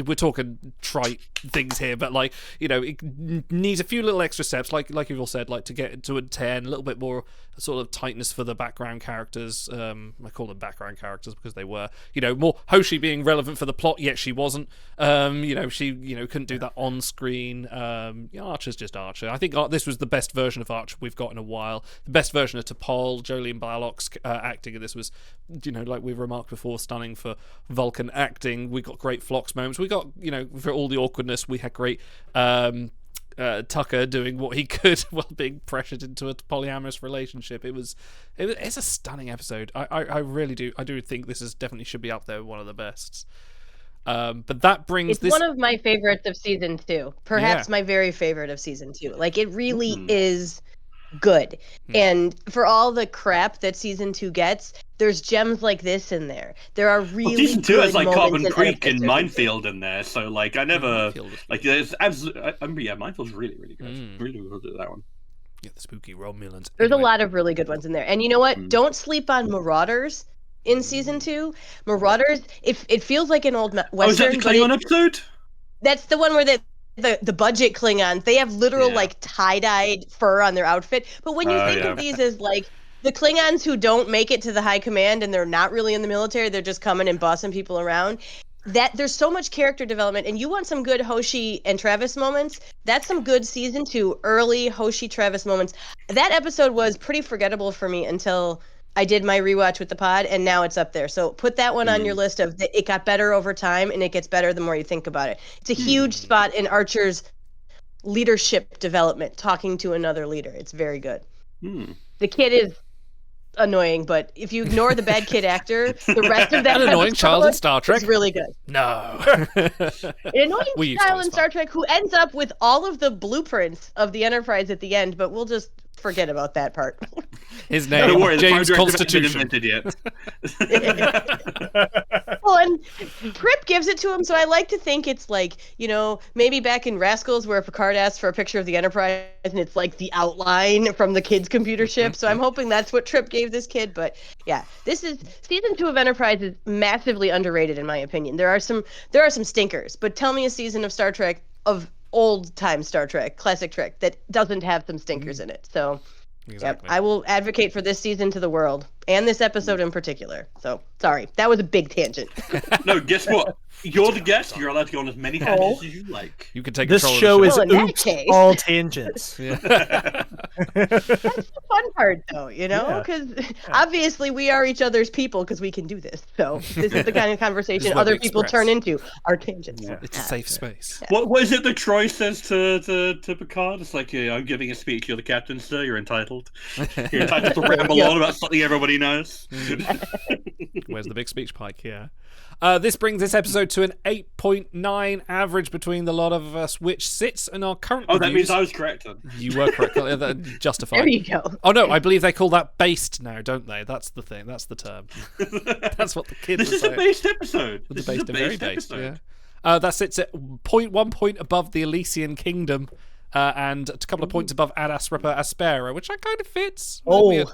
we're talking trite things here, but it needs a few little extra steps, like you've all said, like to get to a 10, a little bit more sort of tightness for the background characters. I call them background characters because they were, more Hoshi being relevant for the plot, yet she wasn't. She couldn't do that on screen. Archer's just Archer. I think this was the best version of Archer we've got in a while. The best version of T'Pol, Jolene Balog's acting, and this was, like we've remarked before, stunning for Vulcan acting. We got great Phlox moments. We got, for all the awkwardness, we had great Tucker doing what he could while being pressured into a polyamorous relationship. It's a stunning episode. I really do. I do think this definitely should be up there with one of the best. But that brings it's one of my favorites of season 2. Perhaps my very favorite of season 2. Like, it really is good. And for all the crap that season 2 gets, there's gems like this in there. There are really season 2 has like Carbon Creek and episodes. Minefield in there, so like I never like there's absolutely Minefield's really, really good. Really good at that one. Yeah, the spooky Romulans. There's a lot of really good ones in there. And you know what? Don't sleep on Marauders. In season 2, Marauders, it feels like an old Western. Oh, is that the Klingon episode? That's the one where the budget Klingons, they have literal like tie-dyed fur on their outfit. But when you think of these as like the Klingons who don't make it to the high command and they're not really in the military, they're just coming and bossing people around. That there's so much character development, and you want some good Hoshi and Travis moments. That's some good season 2 early Hoshi Travis moments. That episode was pretty forgettable for me until I did my rewatch with the pod, and now it's up there. So put that one on your list of it got better over time, and it gets better the more you think about it. It's a huge spot in Archer's leadership development, talking to another leader. It's very good. The kid is annoying, but if you ignore the bad kid actor, the rest of that an annoying child in Star Trek is really good. No. An annoying child in Star Trek who ends up with all of the blueprints of the Enterprise at the end, but we'll just forget about that part. His name, James Constitution. Yet. Well, and Trip gives it to him, so I like to think it's like, maybe back in Rascals where Picard asks for a picture of the Enterprise and it's like the outline from the kid's computer ship. So I'm hoping that's what Trip gave this kid. But yeah, this is season 2 of Enterprise is massively underrated in my opinion. There are some stinkers, but tell me a season of Star Trek, of old time Star Trek, classic Trek, that doesn't have some stinkers in it. So exactly. I will advocate for this season to the world, and this episode in particular. So, sorry, that was a big tangent. No, guess what? You're the guest. You're allowed to go on as many tangents as you like. You can take this control show of the is oops all tangents. That's the fun part, though, because obviously we are each other's people because we can do this. So this is the kind of conversation other people turn into our tangents. Yeah. It's a safe space. Yeah. What is it that Troy says to Picard? It's like, I'm giving a speech. You're the captain, sir. You're entitled. You're entitled to ramble on about something everybody Everybody knows. Where's the big speech pike? Yeah. This brings this episode to an 8.9 average between the lot of us, which sits in our current Oh, that reviews. means I was correct. You were correct. Justified. There you go. Oh no, I believe they call that based now, don't they? That's the thing. That's the term. That's what the kids. This is a based episode. The based, very based. Yeah. That sits at 0.1 point above the Elysian Kingdom, and a couple of points above Ad Astra Aspera, which kind of fits. Oh,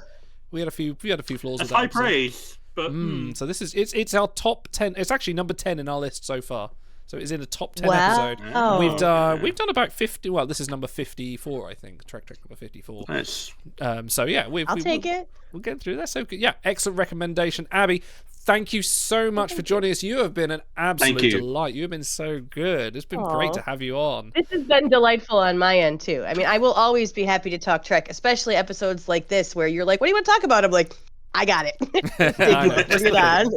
we had a few flaws with That's that high episode. praise. But So this is it's our top 10. It's actually number 10 in our list so far. So it's in a top 10 wow. episode. We've done about 50. Well, this is number 54, I think. Trek number 54. nice. So yeah, I'll take it. We'll get through that. So good. Yeah, excellent recommendation, Abby. Thank you so much for joining us. You have been an absolute delight. You have been so good. It's been great to have you on. This has been delightful on my end too. I mean, I will always be happy to talk Trek, especially episodes like this where you're like, "What do you want to talk about?" I'm like, "I got it. Stigma, bring it on."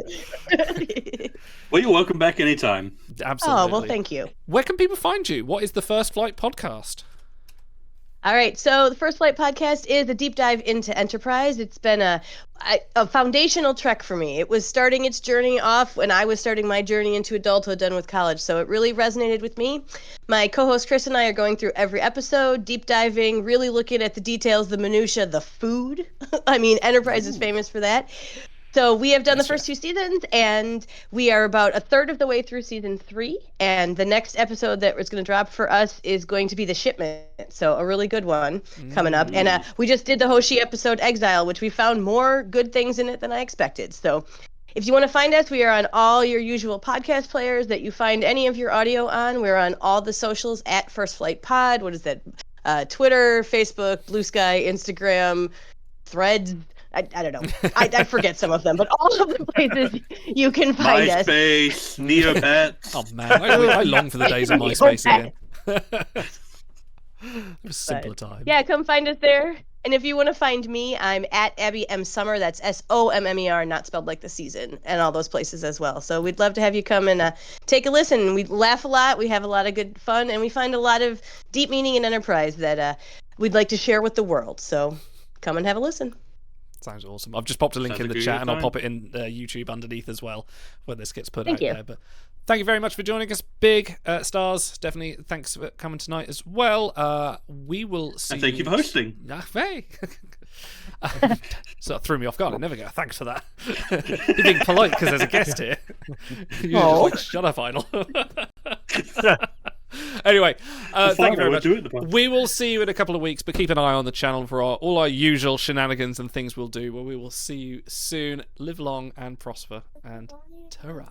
Well, you're welcome back anytime. Absolutely. Oh, well, thank you. Where can people find you? What is the First Flight podcast? All right, so the First Flight podcast is a deep dive into Enterprise. It's been a foundational trek for me. It was starting its journey off when I was starting my journey into adulthood done with college, so it really resonated with me. My co-host Chris and I are going through every episode, deep diving, really looking at the details, the minutia, the food. I mean, Enterprise is famous for that. So we have done the first 2 seasons, and we are about a third of the way through season 3. And the next episode that is going to drop for us is going to be The Shipment. So a really good one coming up. And we just did the Hoshi episode Exile, which we found more good things in it than I expected. So if you want to find us, we are on all your usual podcast players that you find any of your audio on. We're on all the socials at First Flight Pod. What is that? Twitter, Facebook, Blue Sky, Instagram, Threads. I don't know. I forget some of them, but all of the places you can find us. MySpace, Neopets. Oh man, I long for the days of MySpace again. It was a simpler time. Yeah, come find us there. And if you want to find me, I'm at Abby M. Sommar. That's Sommer, not spelled like the season, and all those places as well. So we'd love to have you come and take a listen. We laugh a lot. We have a lot of good fun, and we find a lot of deep meaning in Enterprise that we'd like to share with the world. So come and have a listen. Sounds awesome. I've just popped a link in the chat, and I'll pop it in YouTube underneath as well when this gets put out there. But thank you very much for joining us, Big Stars. Definitely thanks for coming tonight as well. We will see. And thank you for hosting. Hey. So that threw me off guard. I never get a thanks for that. You're being polite because there's a guest here. You're just like, shut up, Idol. Anyway, thank you very much. We will see you in a couple of weeks, but keep an eye on the channel for all our usual shenanigans and things we'll do. Well, we will see you soon. Live long and prosper, and ta-ra.